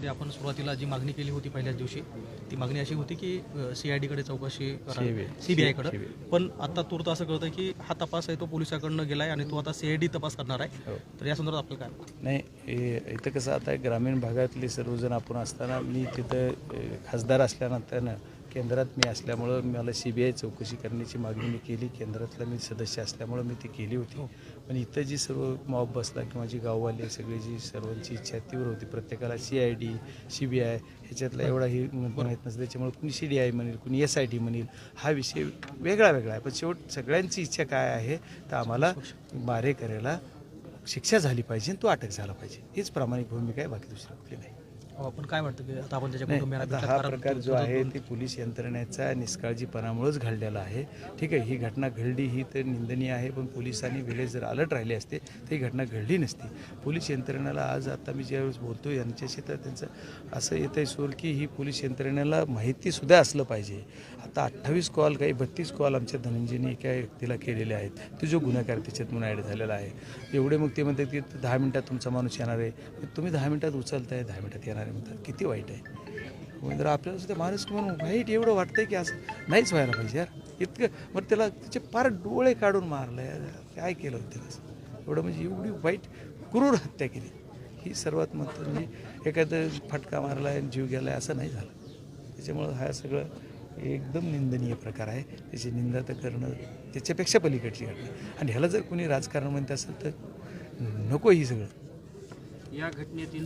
की आपण सुरुवातीला जी मागणी केली होती पहिल्याच दिवशी ती मागणी अशी होती की CID कडे चौकशी CBIकडे, पण आता तूर्त असं कळतं की हा तपास आहे तो पोलिसाकडनं गेला आहे आणि तो आता CID तपास करणार आहे. तर या संदर्भात आपल्याला काय? नाही, इथं कसं आता ग्रामीण भागातले सर्वजण आपण असताना मी तिथं खासदार असल्यानंतर केंद्रात मी असल्यामुळं मला CBI चौकशी करण्याची मागणी मी केली. केंद्रातला मी सदस्य असल्यामुळं मी ती केली होती. पण इथं जी सर्व मॉब बसला किंवा जी गाववाले सगळी जी सर्वांची इच्छा तीव्र होती, प्रत्येकाला CID CBI ह्याच्यातला एवढाही माहीत नसतं. त्याच्यामुळे कुणी CDI म्हणेल, कुणी SIT म्हणेल, हा विषय वेगळा आहे. पण शेवट सगळ्यांची इच्छा काय आहे तर आम्हाला मारेकऱ्याला शिक्षा झाली पाहिजे, तो अटक झाला पाहिजे, हीच प्रामाणिक भूमिका आहे, बाकी दुसरं कुठली नाही. आपण काय वाटतं की आता आपण त्याच्या नाही, कुटुंबियांना आता हा प्रकार जो आहे ती पोलीस यंत्रणेचा निष्काळजीपणामुळेच घडलेला आहे. ठीक आहे, ही घटना घडली ही तर निंदनीय आहे, पण पोलिसांनी वेळेस जर अलर्ट राहिले असते तर ही घटना घडली नसती. पोलीस यंत्रणेला आज आता मी ज्यावेळेस बोलतो यांच्याशी तर त्यांचं असं येतं आहे सूर की ही पोलीस यंत्रणेला माहितीसुद्धा असलं पाहिजे. आता 28 कॉल काही 32 कॉल आमच्या धनंजयने एका व्यक्तीला केलेले आहेत, तो जो गुन्हेगार त्याच्यात म्हणून ॲड झालेला आहे. एवढे मग ते म्हणतात की 10 मिनटात तुमचा माणूस येणार आहे, तुम्ही 10 मिनटात उचलताय, 10 मिनटात येणार आहे म्हणतात. किती वाईट आहे. जर आपल्याला सुद्धा माणूस म्हणून वाईट एवढं वाटतंय की असं नाहीच व्हायला पाहिजे यार. इतकं मग त्याला त्याचे फार डोळे काढून मारलं यार, काय केलं होतं त्याला एवढं, म्हणजे एवढी वाईट क्रूर हत्या केली. ही सर्वात महत्त्वाचं म्हणजे एखादं फटका मारला आहे जीव गेला आहे असं नाही झालं. त्याच्यामुळं हा सगळं एकदम निंदनीय प्रकार आहे. त्याची निंदा तर करणं त्याच्यापेक्षा पलीकडची घटना. आणि ह्याला जर कोणी राजकारण म्हणत असेल तर नको ही सगळं. या घटनेतील